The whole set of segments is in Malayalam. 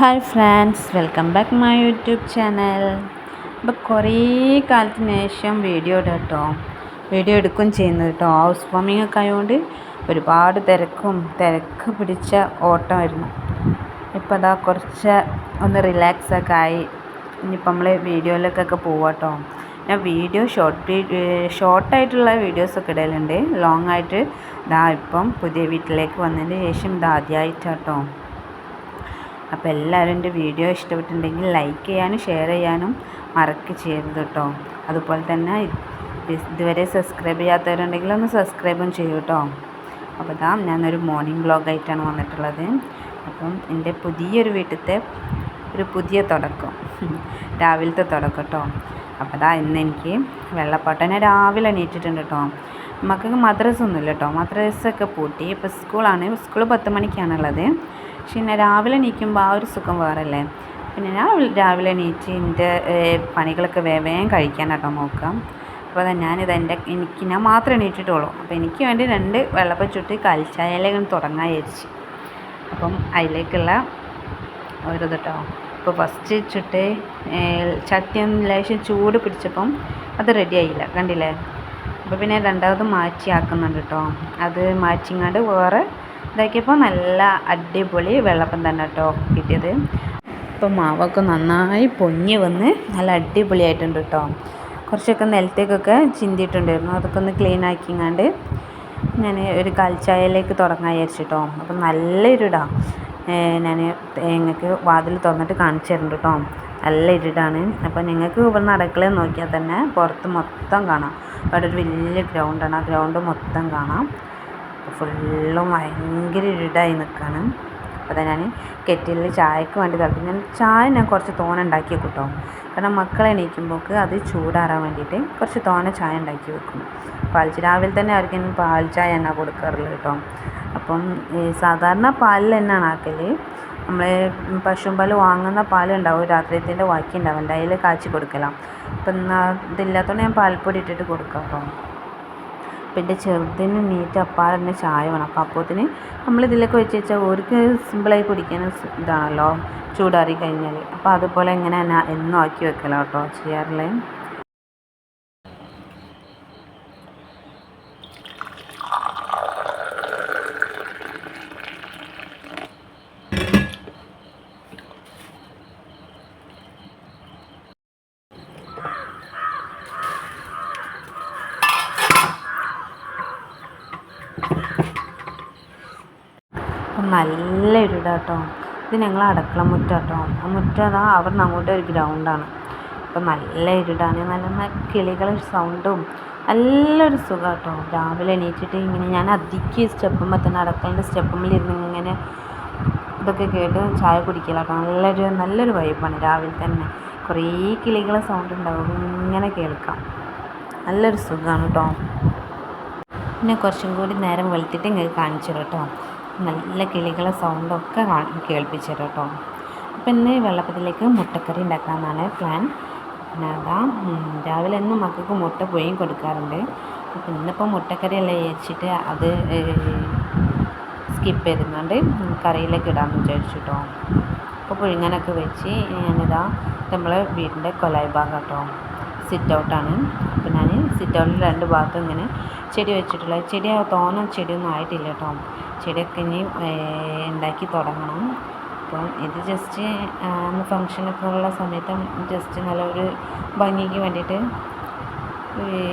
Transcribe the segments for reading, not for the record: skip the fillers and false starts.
Hi friends, welcome back my YouTube channel. അപ്പോൾ കുറേ കാലത്തിന് ശേഷം വീഡിയോ എടുക്കുകയും ചെയ്യുന്നു കേട്ടോ. ഹൗസ് വാമിംഗ് ഒക്കെ ആയതുകൊണ്ട് ഒരുപാട് തിരക്ക് പിടിച്ച ഓട്ടമായിരുന്നു. ഇപ്പോൾ അതാ കുറച്ച് ഒന്ന് റിലാക്സൊക്കെ ആയി. ഇനിയിപ്പോൾ നമ്മൾ വീഡിയോയിലേക്കൊക്കെ പോവാം കേട്ടോ. ഞാൻ വീഡിയോ ഷോർട്ടായിട്ടുള്ള വീഡിയോസൊക്കെ ഇടലുണ്ട്. ലോങ് ആയിട്ട് ഇപ്പം പുതിയ വീട്ടിലേക്ക് വന്നതിന് ശേഷം ആദ്യമായിട്ടാട്ടോ. അപ്പോൾ എല്ലാവരും എൻ്റെ വീഡിയോ ഇഷ്ടപ്പെട്ടിട്ടുണ്ടെങ്കിൽ ലൈക്ക് ചെയ്യാനും ഷെയർ ചെയ്യാനും ചെയ്യരുത് കേട്ടോ. അതുപോലെ തന്നെ ഇതുവരെ സബ്സ്ക്രൈബ് ചെയ്യാത്തവരുണ്ടെങ്കിൽ ഒന്ന് സബ്സ്ക്രൈബും ചെയ്യൂ കേട്ടോ. അപ്പോൾ ഞാനൊരു മോർണിംഗ് വ്ളോഗായിട്ടാണ് വന്നിട്ടുള്ളത്. അപ്പം എൻ്റെ പുതിയൊരു വീട്ടിലത്തെ ഒരു പുതിയ തുടക്കം, രാവിലത്തെ തുടക്കം കേട്ടോ. അപ്പോൾ ഇന്ന് എനിക്ക് വെള്ളപ്പാട്ടം. ഞാൻ രാവിലെ എണീറ്റിട്ടുണ്ട് കേട്ടോ. മക്കൾക്ക് മദ്രസ ഒന്നുമില്ല കേട്ടോ. മദ്രസൊക്കെ പൂട്ടി. ഇപ്പോൾ സ്കൂളാണ്. സ്കൂൾ 10 മണിക്കാണുള്ളത്. പക്ഷെ എന്നെ രാവിലെ എണീക്കുമ്പോൾ ആ ഒരു സുഖം വേറല്ലേ. പിന്നെ ഞാൻ രാവിലെ എണീറ്റ് എൻ്റെ പണികളൊക്കെ വേഗം കഴിക്കാനാട്ടോ നോക്കാം. അപ്പോൾ ഞാൻ മാത്രമേ എണീറ്റിട്ടുള്ളൂ. അപ്പോൾ എനിക്ക് വേണ്ടി 2 വെള്ളപ്പം ചുട്ട് കാൽച്ചായയിലേക്ക് തുടങ്ങാൻ വിചാരിച്ചു. അപ്പം അതിലേക്കുള്ള ഒരു കേട്ടോ. ഇപ്പോൾ ഫസ്റ്റ് ചുട്ട് ചട്ടിയൊന്നും ലേശം ചൂട് പിടിച്ചപ്പം അത് റെഡി ആയില്ല, കണ്ടില്ലേ. അപ്പോൾ പിന്നെ രണ്ടാമത് ആക്കുന്നുണ്ട് കേട്ടോ. അത് മാറ്റിങ്ങാണ്ട് വേറെ ഇതാക്കിയപ്പോൾ നല്ല അടിപൊളി വെള്ളപ്പം തന്നെ കേട്ടോ കിട്ടിയത്. ഇപ്പോൾ മാവൊക്കെ നന്നായി പൊങ്ങി വന്ന് നല്ല അടിപൊളിയായിട്ടുണ്ട് കേട്ടോ. കുറച്ചൊക്കെ നിലത്തേക്കൊക്കെ ചിന്തിയിട്ടുണ്ടായിരുന്നു. അതൊക്കെ ഒന്ന് ക്ലീൻ ആക്കിങ്ങാണ്ട് ഞാൻ ഒരു കാൽച്ചായയിലേക്ക് തുടങ്ങാൻ വിചാരിച്ചിട്ടോ. അപ്പം നല്ലൊരു ഞാൻ നിങ്ങൾക്ക് വാതിൽ തുറന്നിട്ട് കാണിച്ചു തരുന്നുണ്ട് കേട്ടോ. നല്ല ഇരുടാണ്. അപ്പോൾ നിങ്ങൾക്ക് ഇവിടുന്ന് അടുക്കളയിൽ നോക്കിയാൽ തന്നെ പുറത്ത് മൊത്തം കാണാം. അവിടെ ഒരു വലിയ ഗ്രൗണ്ടാണ്. ആ ഗ്രൗണ്ട് മൊത്തം കാണാം. ഫുള്ളും ഭയങ്കര ഇരുടായി നിൽക്കുകയാണ്. അപ്പോൾ ഞാൻ കെറ്റിലിൽ ചായക്ക് വേണ്ടി തിളപ്പിക്കും. ഞാൻ കുറച്ച് തോന ഉണ്ടാക്കി വെക്കും കേട്ടോ. കാരണം മക്കളെ എണീക്കുമ്പോൾക്ക് അത് ചൂടാറാൻ വേണ്ടിയിട്ട് കുറച്ച് തോന ചായ ഉണ്ടാക്കി വെക്കും. രാവിലെ തന്നെ അവർക്ക് പാൽ ചായ തന്നെ കൊടുക്കാറുള്ളത് കേട്ടോ. അപ്പം സാധാരണ പാലിൽ തന്നെയാണ് ആക്കൽ. നമ്മൾ പശുമ്പാൽ വാങ്ങുന്ന പാലുണ്ടാവും, രാത്രിയത്തിൻ്റെ ബാക്കി ഉണ്ടാവും, അതിൽ കാച്ചി കൊടുക്കലാണ്. അപ്പം ഇതില്ലാത്തതുകൊണ്ട് ഞാൻ പാൽപ്പൊടി ഇട്ടിട്ട് കൊടുക്കാം കേട്ടോ. അപ്പം എൻ്റെ ചെറുതിന് നീറ്റ് അപ്പാടെ ചായ വേണം. അപ്പം അപ്പോഴത്തിന് നമ്മളിതിലൊക്കെ വെച്ച് വെച്ചാൽ ഓർക്ക് സിമ്പിളായി കുടിക്കാൻ ഇതാണല്ലോ ചൂടാറി കഴിഞ്ഞാൽ. അപ്പോൾ അതുപോലെ ഇങ്ങനെ എന്നും ആക്കി വെക്കലാണ് കേട്ടോ ചെയ്യാറില്ലേ. അപ്പം നല്ല ഇരുടാട്ടോ. ഇത് ഞങ്ങൾ അടുക്കള മുറ്റാട്ടോ. ആ മുറ്റം അവിടെ നിന്ന് അങ്ങോട്ട് ഒരു ഗ്രൗണ്ടാണ്. അപ്പം നല്ല ഇരുടാണ്. നല്ല കിളികൾ സൗണ്ടും നല്ലൊരു സുഖം കേട്ടോ. രാവിലെ എണീറ്റിട്ട് ഇങ്ങനെ ഞാൻ അധികം സ്റ്റെപ്പുമ്പോൾ തന്നെ അടുക്കളൻ്റെ സ്റ്റെപ്പുമ്മിലിരുന്ന് ഇങ്ങനെ ഇതൊക്കെ കേട്ട് ചായ കുടിക്കലാട്ടോ. നല്ലൊരു വൈബാണ്. രാവിലെ തന്നെ കുറേ കിളികളെ സൗണ്ട് ഉണ്ടാവും, ഇങ്ങനെ കേൾക്കാം. നല്ലൊരു സുഖമാണ് കേട്ടോ. പിന്നെ കുറച്ചും കൂടി നേരം വെളുത്തിട്ട് ഇങ്ങനെ കാണിച്ചു തരാം കേട്ടോ. നല്ല കിളികളെ സൗണ്ടൊക്കെ കേൾപ്പിച്ചു തരാം കേട്ടോ. അപ്പം ഇന്ന് വെള്ളപ്പത്തിലേക്ക് മുട്ടക്കറി ഉണ്ടാക്കാമെന്നാണ് പ്ലാൻ. പിന്നെ രാവിലെ എന്നും മക്കൾക്ക് മുട്ട പുഴുങ്ങി കൊടുക്കാറുണ്ട്. അപ്പം ഇന്നിപ്പോൾ മുട്ടക്കറി അല്ല വിചാരിച്ചിട്ട് അത് സ്കിപ്പ് ചെയ്തുകൊണ്ട് കറിയിലേക്ക് ഇടാമെന്ന് വിചാരിച്ചു കേട്ടോ. അപ്പോൾ പുഴുങ്ങാനൊക്കെ വെച്ച് നമ്മളെ വീടിൻ്റെ കൊലായി ഭാഗം കേട്ടോ, സിറ്റ് ഔട്ടാണ്. അപ്പോൾ ഞാൻ സിറ്റ് ഔട്ടിൽ 2 ഭാഗത്തും ഇങ്ങനെ ചെടി വെച്ചിട്ടുള്ള തോന്നും ചെടിയൊന്നും ആയിട്ടില്ല കേട്ടോ. ചെടിയൊക്കെ ഇനി ഉണ്ടാക്കി തുടങ്ങണം. അപ്പം ഇത് ജസ്റ്റ് അന്ന് ഫങ്ഷനൊക്കെ ഉള്ള സമയത്ത് ജസ്റ്റ് നല്ലൊരു ഭംഗിക്ക് വേണ്ടിയിട്ട്.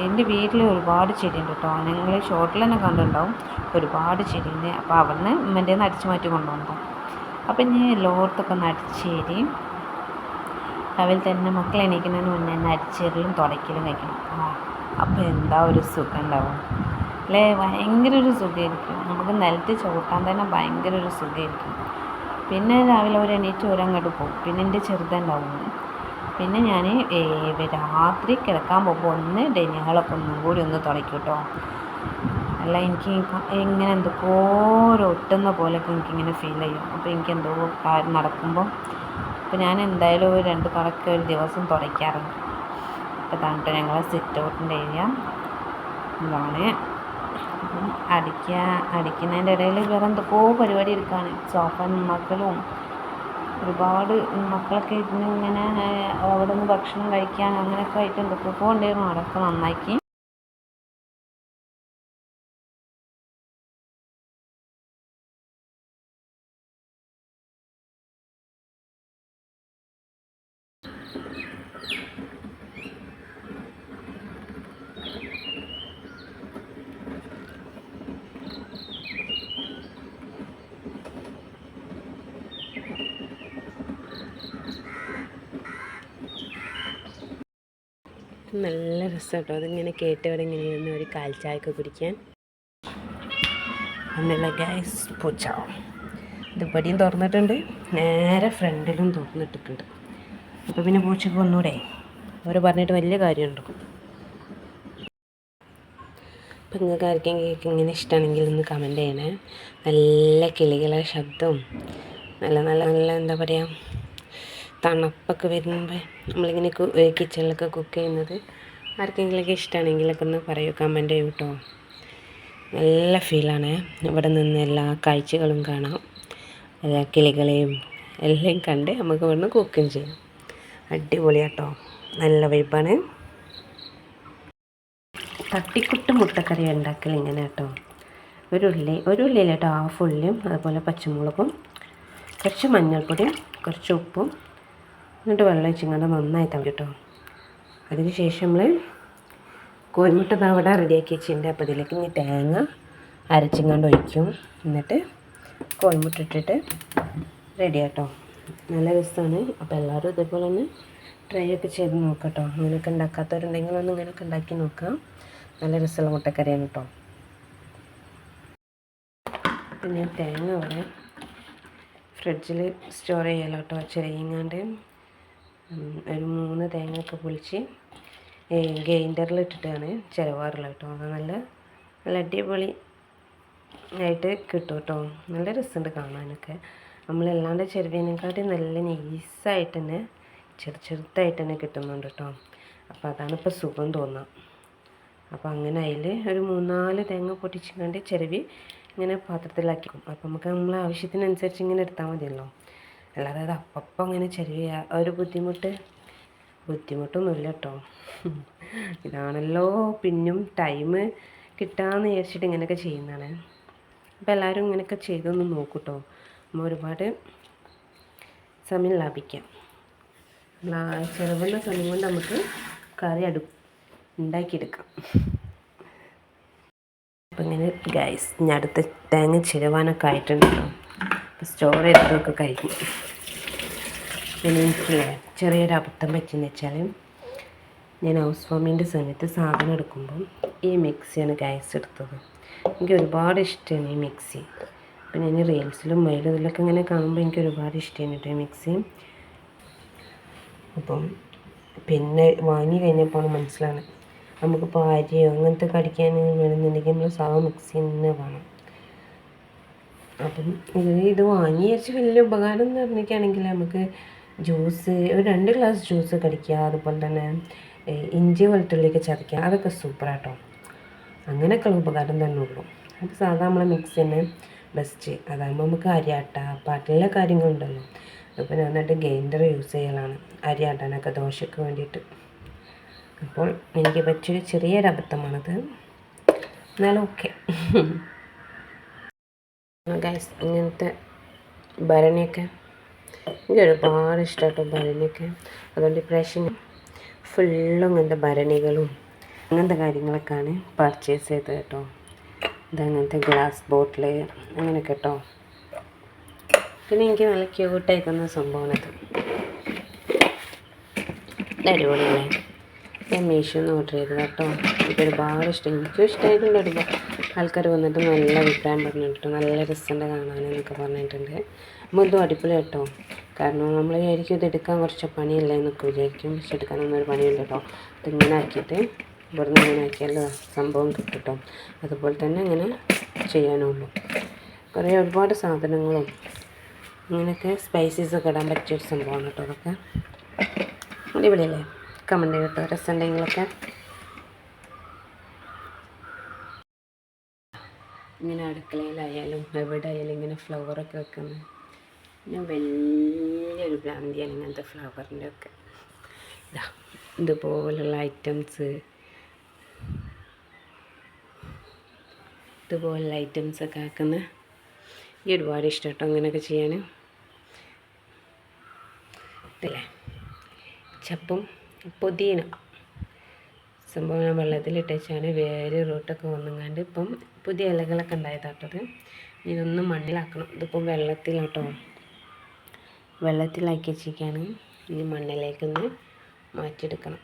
എൻ്റെ വീട്ടിൽ ഒരുപാട് ചെടിയുണ്ട് കേട്ടോ. നിങ്ങൾ ഷോർട്ടിൽ തന്നെ കണ്ടിട്ടുണ്ടാവും, ഒരുപാട് ചെടിയുണ്ട്. അപ്പോൾ അവിടുന്ന് ഉമ്മൻ്റെ അടിച്ചു മാറ്റി കൊണ്ടുപോകും. അപ്പം ഇനി എല്ലായിടത്തൊക്കെ ഒന്ന് അടിച്ചേരി രാവിലെ തന്നെ മക്കൾ എണീക്കുന്നതിന് മുന്നേ തന്നെ അടിച്ചേരലും തുടയ്ക്കലും കഴിക്കണം. അപ്പോൾ എന്താ ഒരു സുഖം ഉണ്ടാവും അല്ലേ. ഭയങ്കര ഒരു സുഖമായിരിക്കും. നമുക്ക് നിലത്ത് ചവിട്ടാൻ തന്നെ ഭയങ്കര ഒരു സുഖമായിരിക്കും. പിന്നെ രാവിലെ എണീറ്റ് അങ്ങോട്ട് പോകും. പിന്നെ എൻ്റെ ചെറുതുണ്ടാവും. പിന്നെ ഞാൻ രാത്രി കിടക്കാൻ പോകുമ്പോൾ ഡൈനിങ് ഹാളൊക്കെ ഒന്നും കൂടി ഒന്ന് തുടയ്ക്കും കേട്ടോ. അല്ല എനിക്ക് ഇങ്ങനെ എന്തൊക്കെയോ ഒട്ടുന്ന പോലെയൊക്കെ എനിക്കിങ്ങനെ ഫീൽ ചെയ്യും. അപ്പോൾ എനിക്കെന്തോ കാര്യം നടക്കുമ്പോൾ അപ്പോൾ ഞാൻ എന്തായാലും 2 തുടക്കം ഒരു ദിവസം തുടയ്ക്കാറുണ്ട്. അപ്പോൾ താണ്ടിട്ട് ഞങ്ങൾ സിറ്റ് ഔട്ടിൻ്റെ ഏരിയ ഇതാണ്. അടിക്കുന്നതിൻ്റെ ഇടയിൽ വേറെ എന്തൊക്കെയോ പരിപാടി എടുക്കുകയാണ്. സോഫ നന്നാക്കലും ഒരുപാട് മക്കളൊക്കെ ഇരുന്ന് ഇങ്ങനെ അവിടെ നിന്ന് ഭക്ഷണം കഴിക്കാൻ അങ്ങനെയൊക്കെ ആയിട്ട് എന്തൊക്കെയൊക്കെ ഉണ്ടായിരുന്നു. അവിടെയൊക്കെ നന്നാക്കി. നല്ല രസം കേട്ടോ, അതിങ്ങനെ കേട്ട് ഇവിടെ ഇങ്ങനെ ഇരുന്ന് ഒരു കാൽച്ചായൊക്കെ കുടിക്കാൻ. ഒന്നുമില്ല ഗൈസ്, പൂച്ച ഇത് പടിയും തുറന്നിട്ടുണ്ട്, നേരെ ഫ്രണ്ടിലും തുറന്നിട്ടിട്ടുണ്ട്. അപ്പോൾ പിന്നെ പൂച്ചക്ക് ഒന്നുകൂടെ അവർ പറഞ്ഞിട്ട് വലിയ കാര്യമുണ്ടോ. അപ്പം നിങ്ങൾക്ക് ആർക്കെങ്കിലും ഇങ്ങനെ ഇഷ്ടമാണെങ്കിൽ ഒന്ന് കമൻറ്റ് ചെയ്യണേ. നല്ല കിളികളെ ശബ്ദവും നല്ല നല്ല നല്ല എന്താ പറയുക, തണുപ്പൊക്കെ വരുമ്പോൾ നമ്മളിങ്ങനെ കിച്ചണിലൊക്കെ കുക്ക് ചെയ്യുന്നത് ആർക്കെങ്കിലുമൊക്കെ ഇഷ്ടമാണെങ്കിലൊക്കെ ഒന്ന് പറയൂ, കമൻറ്റ് ചെയ്യൂ കേട്ടോ. നല്ല ഫീലാണ്. ഇവിടെ നിന്ന് എല്ലാ കാഴ്ചകളും കാണാം, എല്ലാ കിളികളെയും എല്ലാം കണ്ട് നമുക്ക് ഇവിടുന്ന് കുക്കും ചെയ്യാം. അടിപൊളിയാട്ടോ, നല്ല വൈബാണ്. തട്ടിക്കുട്ട് മുട്ടക്കറി ഉണ്ടാക്കൽ ഇങ്ങനെ കേട്ടോ. ഒരു ഉള്ളിയിൽ കേട്ടോ, ഹാഫ് ഉള്ളിയും അതുപോലെ പച്ചമുളകും കുറച്ച് മഞ്ഞൾപ്പൊടിയും കുറച്ച് ഉപ്പും എന്നിട്ട് വെള്ളം ഒഴിച്ചിങ്ങാണ്ട് നന്നായി തളി കേട്ടോ. അതിന് ശേഷം നമ്മൾ കോഴിമുട്ട അവിടെ റെഡിയാക്കി വെച്ചിട്ടുണ്ട്. അപ്പോൾ ഇതിലേക്ക് ഇനി തേങ്ങ അരച്ചിങ്ങാണ്ട് ഒഴിക്കും. എന്നിട്ട് കോഴിമുട്ട ഇട്ടിട്ട് റെഡി ആട്ടോ. നല്ല രസമാണ്. അപ്പോൾ എല്ലാവരും ഇതേപോലെ ഒന്ന് ട്രൈ ഒക്കെ ചെയ്ത് നോക്കട്ടോ. അങ്ങനെയൊക്കെ ഉണ്ടാക്കാത്തവരുണ്ടെങ്കിൽ ഒന്ന് ഇങ്ങനെയൊക്കെ ഉണ്ടാക്കി നോക്കാം. നല്ല രസമുള്ള മുട്ടക്കറിയാണ് കേട്ടോ. പിന്നെ തേങ്ങ അവിടെ ഫ്രിഡ്ജിൽ സ്റ്റോർ ചെയ്യാലോ കേട്ടോ. ചെറിയങ്ങാണ്ട് ഒരു 3 തേങ്ങയൊക്കെ പൊളിച്ച് ഗ്രൈൻഡറിലിട്ടിട്ടാണ് ചിലവാറുള്ളത് കേട്ടോ. അത് നല്ല അടിപൊളി ആയിട്ട് കിട്ടും കേട്ടോ. നല്ല രസമുണ്ട് കാണാനൊക്കെ. നമ്മളല്ലാണ്ട് ചെറുതിനെക്കാട്ടി നല്ല നൈസായിട്ട് തന്നെ ചെറുതായിട്ട് തന്നെ കിട്ടുന്നുണ്ട് കേട്ടോ. അപ്പോൾ അതാണിപ്പോൾ സുഖം തോന്നുക. അപ്പോൾ അങ്ങനെ അതിൽ ഒരു 3-4 തേങ്ങ പൊട്ടിച്ചിങ്ങാണ്ട് ചിരവി ഇങ്ങനെ പാത്രത്തിലാക്കിക്കും. അപ്പോൾ നമുക്ക് നമ്മളെ ആവശ്യത്തിനനുസരിച്ച് ഇങ്ങനെ എടുത്താൽ മതിയല്ലോ. അല്ലാതെ അത് അപ്പം അങ്ങനെ ചിരവി ഒരു ബുദ്ധിമുട്ടൊന്നുമില്ല കേട്ടോ. ഇതാണല്ലോ പിന്നും ടൈം കിട്ടാമെന്ന് വിചാരിച്ചിട്ട് ഇങ്ങനെയൊക്കെ ചെയ്യുന്നതാണ്. അപ്പോൾ എല്ലാവരും ഇങ്ങനെയൊക്കെ ചെയ്തൊന്ന് നോക്കൂ കേട്ടോ. നമ്മൾ ഒരുപാട് സമയം ലാഭിക്കാം. ചിലവുള്ള സമയം കൊണ്ട് നമുക്ക് കറി ഉണ്ടാക്കിയെടുക്കാം. അപ്പം ഇങ്ങനെ ഗൈസ്, ഞാൻ അടുത്ത തേങ്ങ ചിരവാനൊക്കെ ആയിട്ടുണ്ട് കേട്ടോ. അപ്പോൾ സ്റ്റോർ ചെയ്തതൊക്കെ കഴിക്കും. പിന്നെ എനിക്കില്ലേ ചെറിയൊരു അബദ്ധം പറ്റിയെന്ന് വെച്ചാൽ, ഞാൻ ഹൗസ് വാമിൻ്റെ സമയത്ത് സാധനം എടുക്കുമ്പം ഈ മിക്സിയാണ് ഗൈസ് എടുത്തത്. എനിക്ക് ഒരുപാട് ഇഷ്ടമാണ് ഈ മിക്സി. അപ്പം ഞാൻ റീൽസിലും ഇതിലൊക്കെ ഇങ്ങനെ കാണുമ്പോൾ എനിക്ക് ഒരുപാട് ഇഷ്ടമാണ് കേട്ടോ ഈ മിക്സി. അപ്പം പിന്നെ വാങ്ങി കഴിഞ്ഞപ്പോൾ മനസ്സിലാണ്, നമുക്കിപ്പോൾ അരിയോ അങ്ങനത്തെ കടിക്കാൻ വേണമെന്നുണ്ടെങ്കിൽ നമ്മൾ സാധാ മിക്സി തന്നെ വേണം. അപ്പം ഇത് വാങ്ങി വെച്ച് വലിയ ഉപകാരം എന്ന് പറഞ്ഞിരിക്കുകയാണെങ്കിൽ നമുക്ക് ജ്യൂസ് ഒരു 2 ഗ്ലാസ് ജ്യൂസ് കടിക്കുക, അതുപോലെ തന്നെ ഇഞ്ചി വെളുത്തുള്ളിയൊക്കെ ചതയ്ക്കുക, അതൊക്കെ സൂപ്പറാട്ടോ. അങ്ങനെയൊക്കെയുള്ള ഉപകാരം തന്നെ ഉള്ളൂ. അപ്പോൾ സാധാ നമ്മളെ മിക്സി തന്നെ ബെസ്റ്റ്. അതാകുമ്പോൾ നമുക്ക് അരിയാട്ട പല കാര്യങ്ങളുണ്ടല്ലോ. അപ്പോൾ ഞാൻ എന്നിട്ട് ഗ്രൈൻഡർ യൂസ് ചെയ്യലാണ് അരിയാട്ടാനൊക്കെ, ദോശയ്ക്ക് വേണ്ടിയിട്ട്. അപ്പോൾ എനിക്ക് പറ്റിയൊരു ചെറിയൊരു അബദ്ധമാണത്. എന്നാലും ഓക്കെ ഗൈസ്. ഇങ്ങനത്തെ ഭരണിയൊക്കെ എനിക്ക് ഒരുപാട് ഇഷ്ടമായിട്ടോ, ഭരണിയൊക്കെ. അതുകൊണ്ട് ഇപ്രാവശ്യം ഫുള്ളും ഇങ്ങനത്തെ ഭരണികളും അങ്ങനത്തെ കാര്യങ്ങളൊക്കെയാണ് പർച്ചേസ് ചെയ്തത് കേട്ടോ. ഇതങ്ങനത്തെ ഗ്ലാസ് ബോട്ടിൽ അങ്ങനെയൊക്കെ കേട്ടോ. പിന്നെ എനിക്ക് നല്ല ക്യൂട്ടായി തന്ന സംഭവമാണത്. അടിപൊളിയല്ലേ. ഞാൻ മീഷോന്ന് ഓർഡർ ചെയ്തത് കേട്ടോ. എനിക്ക് ഒരുപാട് ഇഷ്ടം, എനിക്കും ഇഷ്ടമായിട്ടുണ്ട്. ഒരുപാട് ആൾക്കാർ വന്നിട്ട് നല്ല അഭിപ്രായം പറഞ്ഞിട്ടുണ്ട്, നല്ല രസമുണ്ട് കാണാനെന്നൊക്കെ പറഞ്ഞിട്ടുണ്ട്. അപ്പോൾ ഇതും അടിപൊളി കേട്ടോ. കാരണം നമ്മൾ വിചാരിക്കും ഇത് എടുക്കാൻ കുറച്ച് പണിയല്ലേ എന്നൊക്കെ വിചാരിക്കും, പക്ഷെ എടുക്കാനൊന്നും ഒരു പണിയില്ല കേട്ടോ. ഇതിങ്ങനെ ആക്കിയിട്ട് ഇവിടുന്ന് ഇങ്ങനെ ആക്കിയാലോ സംഭവം കിട്ടും കേട്ടോ. അതുപോലെ തന്നെ ഇങ്ങനെ ചെയ്യാനുള്ളൂ. ഒരുപാട് സാധനങ്ങളും ഇങ്ങനെയൊക്കെ സ്പൈസസൊക്കെ ഇടാൻ പറ്റിയൊരു സംഭവമാണ് കേട്ടോ. അതൊക്കെ അടിപൊളിയല്ലേ. കമൻറ്റ് കേട്ടോ രസമുണ്ടെങ്കിലൊക്കെ. ഇങ്ങനെ അടുക്കളയിലായാലും എവിടെ ആയാലും ഇങ്ങനെ ഫ്ലവറൊക്കെ വെക്കുന്നത് ഞാൻ വലിയൊരു ഭ്രാന്തിയാണ് ഇങ്ങനത്തെ ഫ്ലവറിൻ്റെ ഒക്കെ. ഇതുപോലുള്ള ഐറ്റംസൊക്കെ ആക്കുന്ന ഈ ഒരുപാട് ഇഷ്ടം കേട്ടോ അങ്ങനെയൊക്കെ ചെയ്യാൻ. ഇതല്ലേ ചപ്പും പുതിന സംഭവം ഞാൻ വെള്ളത്തിലിട്ടാണ് വേര് റൂട്ടൊക്കെ വന്നുങ്ങാണ്ട് ഇപ്പം പുതിയ ഇലകളൊക്കെ ഉണ്ടായതാട്ടത്. ഇതൊന്നും മണ്ണിലാക്കണം. ഇതിപ്പം വെള്ളത്തിലാക്കി വെച്ചിരിക്കുകയാണ്. ഇനി മണ്ണിലേക്കൊന്ന് മാറ്റിയെടുക്കണം.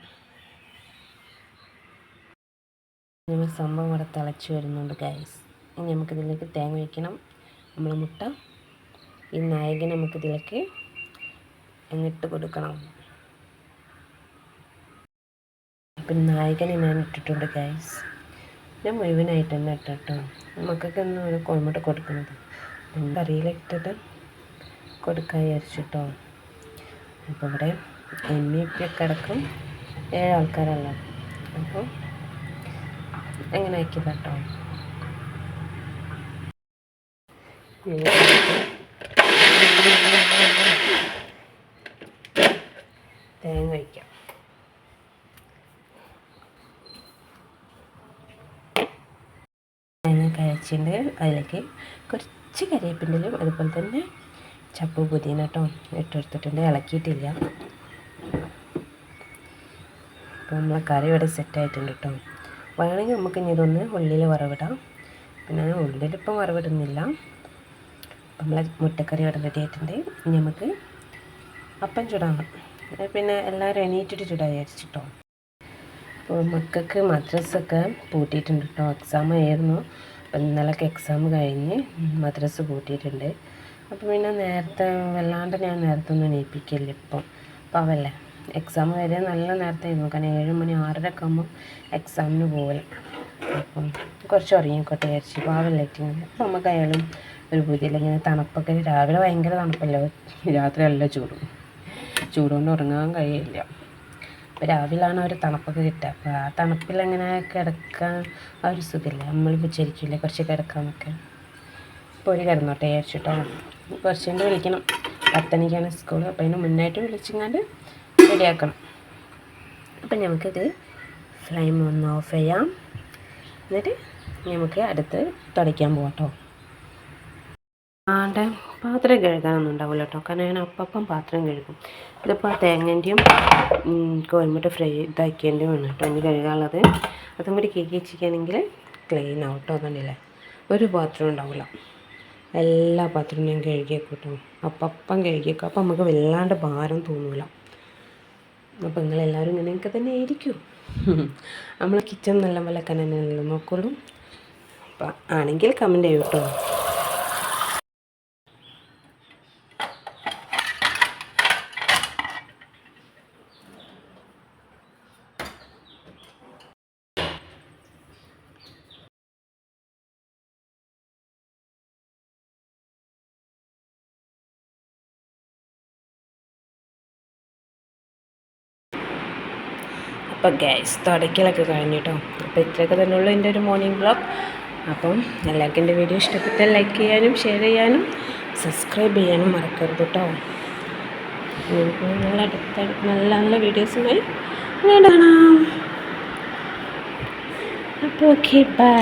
നമ്മൾ സംഭവം ഇവിടെ തിളച്ച് വരുന്നുണ്ട് ഗൈസ്. ഇനി നമുക്കിതിലേക്ക് തേങ്ങ വയ്ക്കണം. നമ്മൾ മുട്ട ഈ നായകൻ നമുക്കിതിലേക്ക് എന്നിട്ട് കൊടുക്കണം. അപ്പം നായകനെ ഞാൻ ഇട്ടിട്ടുണ്ട് ഗൈസ്. ഞാൻ മുഴുവനായിട്ട് തന്നെ ഇട്ടോ. മക്കൾക്ക് ഒന്നും ഒരു കോഴിമുട്ട കൊടുക്കുന്നത് കറിയിലിട്ടിട്ട് കൊടുക്കാൻ വിചാരിച്ചിട്ടോ. അപ്പോൾ ഇവിടെ എമ്മിയൊക്കെ അടക്കം 7 ആൾക്കാരല്ല. അപ്പോൾ അങ്ങനെ ആക്കിയതാട്ടോ. തേങ്ങ വയ്ക്കാം. തേങ്ങ കഴിച്ചിട്ട് അതിലേക്ക് കുറച്ച് കരിവേപ്പിൻ്റെലും അതുപോലെ തന്നെ ചപ്പ് പുതിന കേട്ടോ ഇട്ടെടുത്തിട്ടുണ്ട്. ഇളക്കിയിട്ടില്ല. അപ്പോൾ നമ്മളെ കറി ഇവിടെ സെറ്റായിട്ടുണ്ട് കേട്ടോ. വേണമെങ്കിൽ നമുക്ക് ഇനി ഇതൊന്ന് ഉള്ളിൽ വറവിടാം. പിന്നെ ഉള്ളിലിപ്പം വറവിടുന്നില്ല. നമ്മളെ മുട്ടക്കറി ഇവിടെ റെഡി ആയിട്ടുണ്ട്. ഇനി നമുക്ക് അപ്പം ചുടാം. പിന്നെ എല്ലാവരും എണീറ്റിട്ട് ചുടാൻ വിചാരിച്ചിട്ടോ. അപ്പോൾ മക്കൾക്ക് മദ്രസൊക്കെ പൂട്ടിയിട്ടുണ്ട് കേട്ടോ. എക്സാം ആയിരുന്നു. അപ്പം ഇന്നലൊക്കെ എക്സാം കഴിഞ്ഞ് മദ്രസ പൂട്ടിയിട്ടുണ്ട്. അപ്പോൾ പിന്നെ വല്ലാണ്ട് ഞാൻ നേരത്തെ ഒന്നും എണീപ്പിക്കില്ല ഇപ്പം. പാവല്ലേ, എക്സാം വരെ നല്ല നേരത്തെ ആയിരുന്നു. കാരണം 7 മണി 6:30 ആകുമ്പോൾ എക്സാമിന് പോകല. അപ്പം കുറച്ച് ഉറങ്ങിക്കോട്ടെ വിചാരിച്ചു. പാവല്ലേറ്റിങ്ങനെ. അപ്പോൾ നമുക്ക് അയാളും ഒരു പുതിയില്ല. ഇങ്ങനെ തണുപ്പൊക്കെ രാവിലെ ഭയങ്കര തണുപ്പല്ലോ, രാത്രി നല്ല ചൂടുകൊണ്ട് ഉറങ്ങാൻ കഴിയില്ല. അപ്പോൾ രാവിലെയാണ് ഒരു തണുപ്പൊക്കെ കിട്ടുക. അപ്പോൾ ആ തണുപ്പിലങ്ങനെ കിടക്കാൻ ആ ഒരു സുഖമില്ല. നമ്മൾ വിചാരിക്കില്ലേ കുറച്ച് കിടക്കാമെന്നൊക്കെ. ഇപ്പോൾ ഒരു കിടന്നോട്ടെ വിചാരിച്ചിട്ടോ. കുറച്ച് കഴിഞ്ഞ് വിളിക്കണം. 10 മണിക്കാണ് സ്കൂൾ. അപ്പോൾ അതിന് മുന്നായിട്ട് വിളിച്ചിങ്ങാണ്ട് റെഡിയാക്കണം. അപ്പം നമുക്കിത് ഫ്ലെയിം ഒന്ന് ഓഫ് ചെയ്യാം. എന്നിട്ട് നമുക്ക് അടുത്ത് തുടയ്ക്കാൻ പോകാം കേട്ടോ. പാത്രം കഴുകാനൊന്നും ഉണ്ടാവില്ല കേട്ടോ. കാരണം ഞാൻ അപ്പം പാത്രം കഴുകും. ഇതിപ്പോൾ തേങ്ങൻ്റെയും കോഴിമുട്ട ഫ്രൈ ഇതാക്കിയതിൻ്റെയും ആണ് കേട്ടോ എനിക്ക് കഴുകാനുള്ളത്. അതും കൂടി കേക്ക് വെച്ചിരിക്കുകയാണെങ്കിൽ ക്ലീൻ ആവും കേട്ടോ. അതുകൊണ്ടില്ലേ ഒരു പാത്രം ഉണ്ടാവില്ല. എല്ലാ പാത്രവും ഞാൻ കഴുകിയേക്കും കേട്ടോ. അപ്പം കഴുകിയേക്കും. അപ്പം നമുക്ക് വല്ലാണ്ട് ഭാരം തോന്നില്ല. അപ്പോൾ നിങ്ങളെല്ലാവരും ഇങ്ങനെയൊക്കെ തന്നെ ആയിരിക്കും. നമ്മൾ കിച്ചൺ നല്ല പോലെ തന്നെയല്ലോ നോക്കുള്ളൂ. അപ്പം ആണെങ്കിൽ കമൻറ്റ് ചെയ്യൂ കേട്ടോ. അപ്പോൾ ഗ്യാസ് തുടയ്ക്കലൊക്കെ കഴിഞ്ഞു കേട്ടോ. അപ്പോൾ ഇത്രയൊക്കെ തന്നെയുള്ളൂ എൻ്റെ ഒരു മോർണിംഗ് വ്ളോഗ്. അപ്പം എല്ലാവർക്കും എൻ്റെ വീഡിയോ ഇഷ്ടപ്പെട്ടാൽ ലൈക്ക് ചെയ്യാനും ഷെയർ ചെയ്യാനും സബ്സ്ക്രൈബ് ചെയ്യാനും മറക്കരുത് കേട്ടോ. നല്ല നല്ല വീഡിയോസുമായി കാണാം. അപ്പോൾ ഓക്കെ ബൈ.